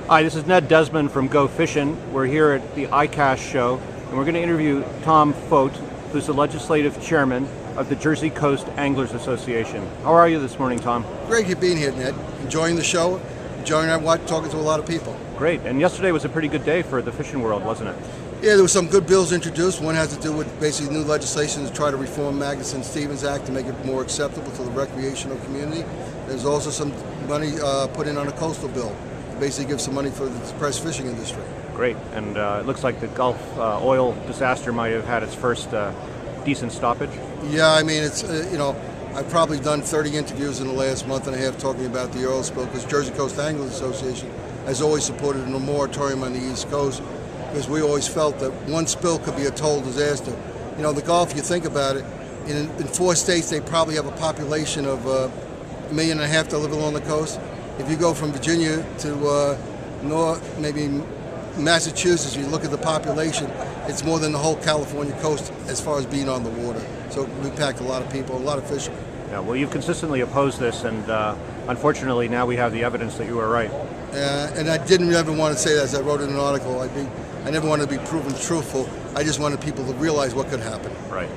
Hi, this is Ned Desmond from GoFISHn. We're here at the ICAST show, and we're going to interview Tom Fote, who's the legislative chairman of the Jersey Coast Anglers Association. How are you this morning, Tom? Great being here, Ned. Enjoying the show, enjoying talking to a lot of people. Great, and yesterday was a pretty good day for the fishing world, wasn't it? Yeah, there were some good bills introduced. One has to do with basically new legislation to try to reform Magnuson-Stevens Act to make it more acceptable to the recreational community. There's also some money put in on a coastal bill to basically give some money for the depressed fishing industry. Great, and it looks like the Gulf oil disaster might have had its first decent stoppage. Yeah, I mean, it's, I've probably done 30 interviews in the last month and a half talking about the oil spill, because Jersey Coast Anglers Association has always supported a moratorium on the East Coast, because we always felt that one spill could be a total disaster. You know, the Gulf, you think about it, in 4 states they probably have a population of 1.5 million that live along the coast. If you go from Virginia to maybe Massachusetts, you look at the population, it's more than the whole California coast as far as being on the water. So we impact a lot of people, a lot of fishermen. Yeah, well, you've consistently opposed this, and unfortunately now we have the evidence that you were right. And I didn't ever want to say that, as I wrote in an article. I never wanted to be proven truthful. I just wanted people to realize what could happen. Right.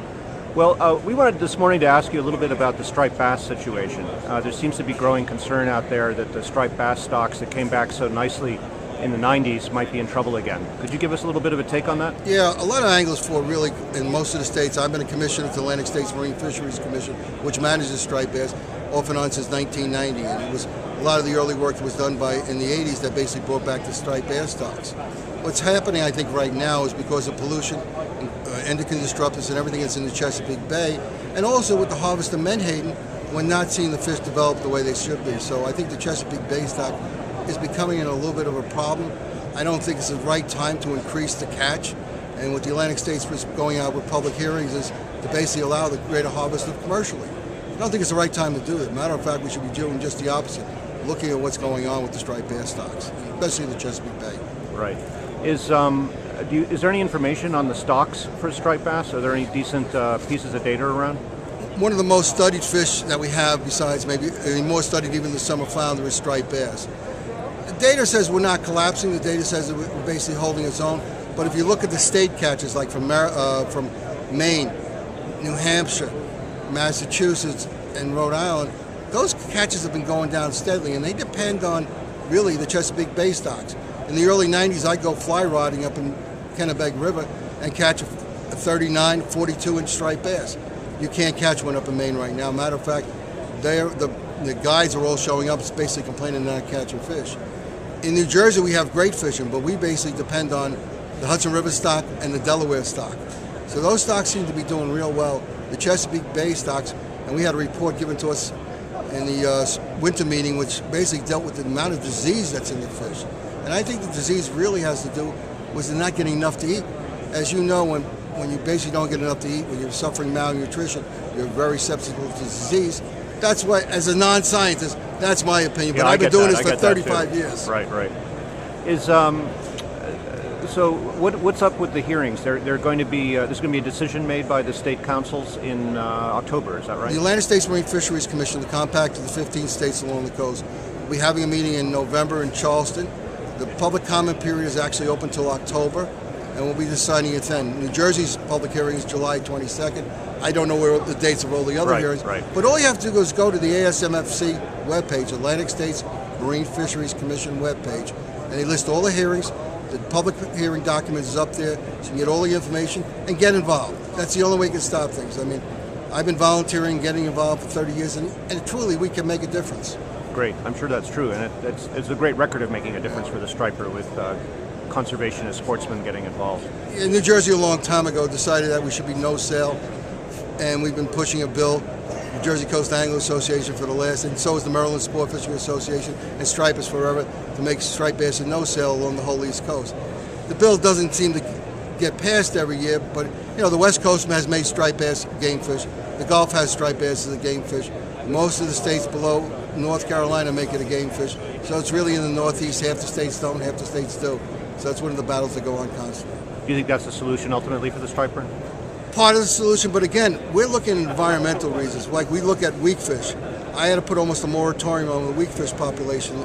Well, we wanted this morning to ask you a little bit about the striped bass situation. There seems to be growing concern out there that the striped bass stocks that came back so nicely in the 90s might be in trouble again. Could you give us a little bit of a take on that? Yeah, a lot of anglers really, in most of the states, I've been a commissioner to the Atlantic States Marine Fisheries Commission, which manages striped bass, off and on since 1990. And it was a lot of the early work that was done in the 80s that basically brought back the striped bass stocks. What's happening, I think, right now is because of pollution, endocrine disruptors, and everything that's in the Chesapeake Bay, and also with the harvest of menhaden, we're not seeing the fish develop the way they should be. So I think the Chesapeake Bay stock is becoming a little bit of a problem. I don't think it's the right time to increase the catch. And what the Atlantic States was going out with public hearings is to basically allow the greater harvest of commercially. I don't think it's the right time to do it. Matter of fact, we should be doing just the opposite, looking at what's going on with the striped bass stocks, especially in the Chesapeake Bay. Right. Is there any information on the stocks for striped bass? Are there any decent pieces of data around? One of the most studied fish that we have, besides maybe more studied even than summer flounder, is striped bass. The data says we're not collapsing. The data says that we're basically holding its own. But if you look at the state catches, like from Maine, New Hampshire, Massachusetts, and Rhode Island, those catches have been going down steadily, and they depend on really the Chesapeake Bay stocks. In the early 90s, I'd go fly rodding up in Kennebec River and catch a 39, 42-inch striped bass. You can't catch one up in Maine right now. Matter of fact, the guides are all showing up basically complaining they're not catching fish. In New Jersey, we have great fishing, but we basically depend on the Hudson River stock and the Delaware stock. So those stocks seem to be doing real well. The Chesapeake Bay stocks, and we had a report given to us in the winter meeting, which basically dealt with the amount of disease that's in the fish. And I think the disease really has to do with they're not getting enough to eat. As you know, when you basically don't get enough to eat, when you're suffering malnutrition, you're very susceptible to disease. That's why, as a non-scientist, that's my opinion. But I've been doing this for 35 years. Right. So what's up with the hearings? They're going to be there's going to be a decision made by the state councils in October. Is that right? The Atlantic States Marine Fisheries Commission, the compact of the 15 states along the coast, will be having a meeting in November in Charleston. The public comment period is actually open until October, and we'll be deciding it then. New Jersey's public hearing is July 22nd. I don't know where the dates of all the other hearings. Right. But all you have to do is go to the ASMFC webpage, Atlantic States Marine Fisheries Commission webpage, and they list all the hearings. The public hearing document is up there, so you can get all the information and get involved. That's the only way you can stop things. I mean, I've been volunteering, getting involved for 30 years, and truly we can make a difference. Great, I'm sure that's true, and it's a great record of making a difference for the striper with conservationist sportsmen getting involved. In New Jersey a long time ago decided that we should be no sale, and we've been pushing a bill, the Jersey Coast Anglers Association for the last, and so is the Maryland Sport Fishery Association and Stripers Forever, to make striped bass a no sale along the whole East Coast. The bill doesn't seem to get passed every year, but the West Coast has made striped bass game fish. The Gulf has striped bass as a game fish. Most of the states below North Carolina make it a game fish. So it's really in the Northeast. Half the states don't, half the states do. So that's one of the battles that go on constantly. Do you think that's the solution ultimately for the striper? Part of the solution, but again, we're looking at environmental reasons. Like we look at weak fish. I had to put almost a moratorium on the weak fish population,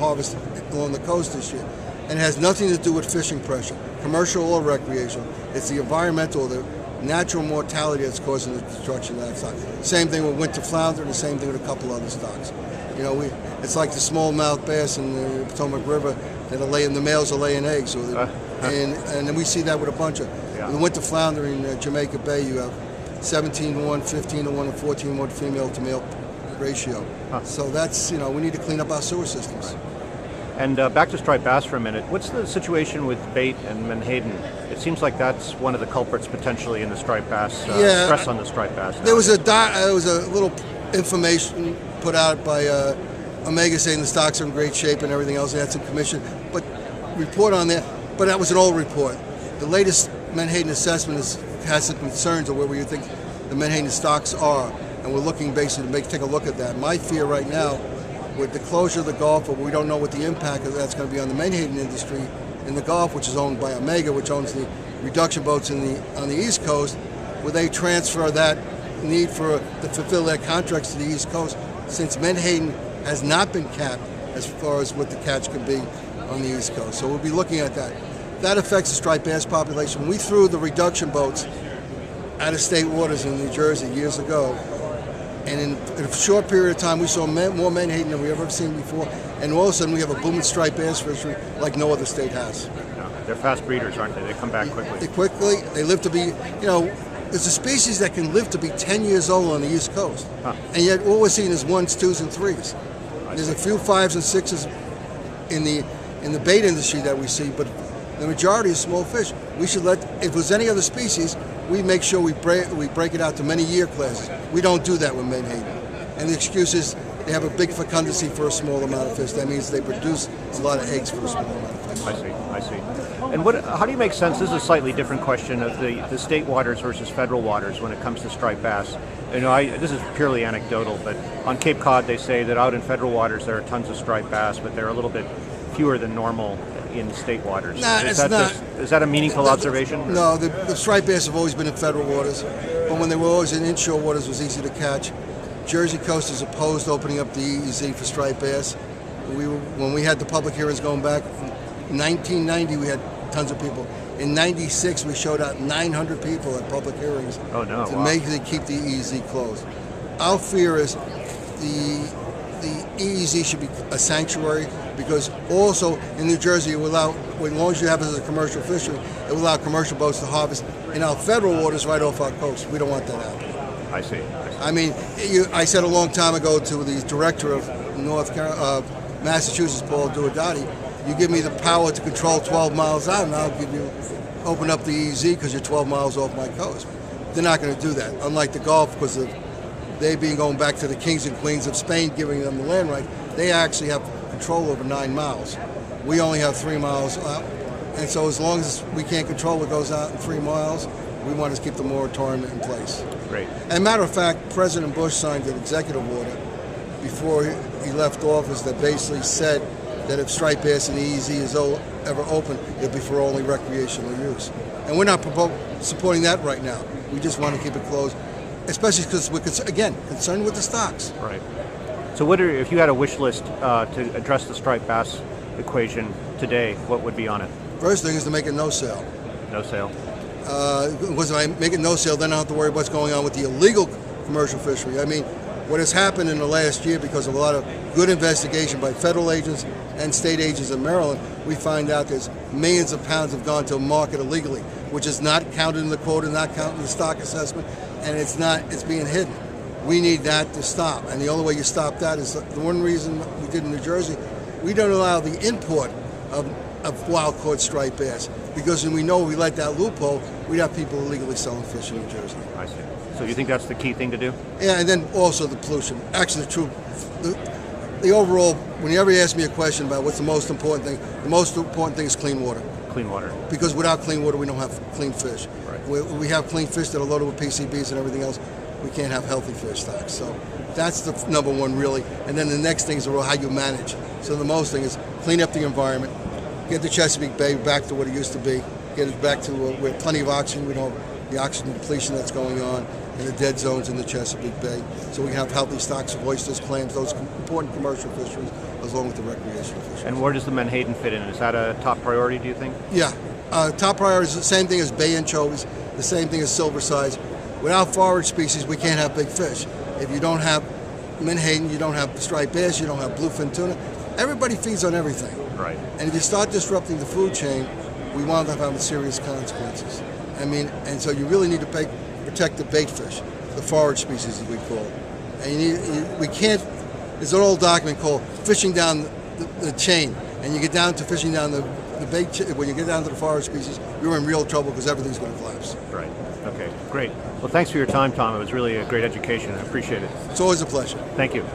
harvest along the coast this year. And it has nothing to do with fishing pressure, commercial or recreational. It's the environmental, the natural mortality that's causing the destruction of that stock. Same thing with winter flounder, and the same thing with a couple other stocks. You know, it's like the smallmouth bass in the Potomac River that are laying, the males are laying eggs. And then we see that with a bunch of, the winter flounder in Jamaica Bay, you have 17-1, 15-1, and 14-1 female to male ratio. So that's, you know, we need to clean up our sewer systems. Right. And back to striped bass for a minute. What's the situation with bait and menhaden? It seems like that's one of the culprits potentially in the striped bass, stress on the striped bass. There was a little information put out by Omega saying the stocks are in great shape and everything else. They had some commission, but report on that. But that was an old report. The latest menhaden assessment has some concerns of where we think the menhaden stocks are, and we're looking basically to take a look at that. My fear right now, with the closure of the Gulf, we don't know what the impact of that's going to be on the menhaden industry in the Gulf, which is owned by Omega, which owns the reduction boats on the East Coast. Will they transfer that need to fulfill their contracts to the East Coast, since menhaden has not been capped as far as what the catch can be on the East Coast? So we'll be looking at that. That affects the striped bass population. When we threw the reduction boats out of state waters in New Jersey years ago, and in a short period of time, we saw more menhaden than we ever seen before. And all of a sudden, we have a booming striped bass fishery like no other state has. Yeah, they're fast breeders, aren't they? They come back quickly. They live to be, you know, there's a species that can live to be 10 years old on the East Coast. And yet, all we're seeing is 1s, 2s, and 3s. There's a few 5s and 6s in the bait industry that we see, but the majority is small fish. We should if it was any other species, we make sure we break it out to many year classes. We don't do that with menhaden. And the excuse is they have a big fecundity for a small amount of fish. That means they produce a lot of eggs for a small amount of fish. I see. And how do you make sense? This is a slightly different question of the state waters versus federal waters when it comes to striped bass. You know, this is purely anecdotal, but on Cape Cod they say that out in federal waters there are tons of striped bass, but they're a little bit fewer than normal in state waters. Is that a meaningful observation? No, the striped bass have always been in federal waters, but when they were always in inshore waters, it was easy to catch. Jersey coast is opposed to opening up the EEZ for striped bass. When we had the public hearings going back, in 1990 we had tons of people. In 96 we showed out 900 people at public hearings to make it keep the EEZ closed. Our fear is the EEZ should be a sanctuary, because also in New Jersey, it will allow, as long as you have it as a commercial fishery, it will allow commercial boats to harvest in our federal waters right off our coast. We don't want that happening. I see. I mean, I said a long time ago to the director of Massachusetts, Paul Duodati, you give me the power to control 12 miles out, and I'll open up the EEZ because you're 12 miles off my coast. They're not going to do that, unlike the Gulf, because they being going back to the kings and queens of Spain, giving them the land right, they actually have control over 9 miles. We only have 3 miles out, and so as long as we can't control what goes out in 3 miles, we want to keep the moratorium in place. Great. As a matter of fact, President Bush signed an executive order before he left office that basically said that if striped bass in the EEZ is ever open, it'll be for only recreational use. And we're not supporting that right now. We just want to keep it closed, especially because we're, concerned with the stocks. Right. So if you had a wish list to address the striped bass equation today, what would be on it? First thing is to make it no sale. No sale. Because if I make it no sale, then I don't have to worry what's going on with the illegal commercial fishery. I mean, what has happened in the last year, because of a lot of good investigation by federal agents and state agents in Maryland, we find out there's millions of pounds have gone to a market illegally, which is not counted in the quota, not counted in the stock assessment, and it's being hidden. We need that to stop, and the only way you stop that is the one reason we did in New Jersey. We don't allow the import of wild-caught striped bass, because when we know we let that loophole, we'd have people illegally selling fish in New Jersey. I see. So you think that's the key thing to do? Yeah, and then also the pollution. Actually, the overall, whenever you ask me a question about what's the most important thing, the most important thing is clean water. Clean water. Because without clean water, we don't have clean fish. Right. We have clean fish that are loaded with PCBs and everything else. We can't have healthy fish stocks. So that's the number one, really. And then the next thing is how you manage. So the most thing is clean up the environment, get the Chesapeake Bay back to what it used to be, get it back to with plenty of oxygen. We don't have the oxygen depletion that's going on. in the dead zones in the Chesapeake Bay, so we can have healthy stocks of oysters, clams, those important commercial fisheries, along with the recreational fisheries. And where does the Menhaden fit in? Is that a top priority, do you think? Yeah. Top priority is the same thing as bay anchovies, the same thing as silver sides. Without forage species, we can't have big fish. If you don't have Menhaden, you don't have striped bass, you don't have bluefin tuna. Everybody feeds on everything. Right. And if you start disrupting the food chain, we wind up having serious consequences. I mean, and so you really need to protect the bait fish, the forage species as we call it. And we can't, there's an old document called Fishing Down the Chain, and you get down to fishing down the bait, when you get down to the forage species, you're in real trouble because everything's going to collapse. Right. Okay, great. Well, thanks for your time, Tom. It was really a great education. I appreciate it. It's always a pleasure. Thank you.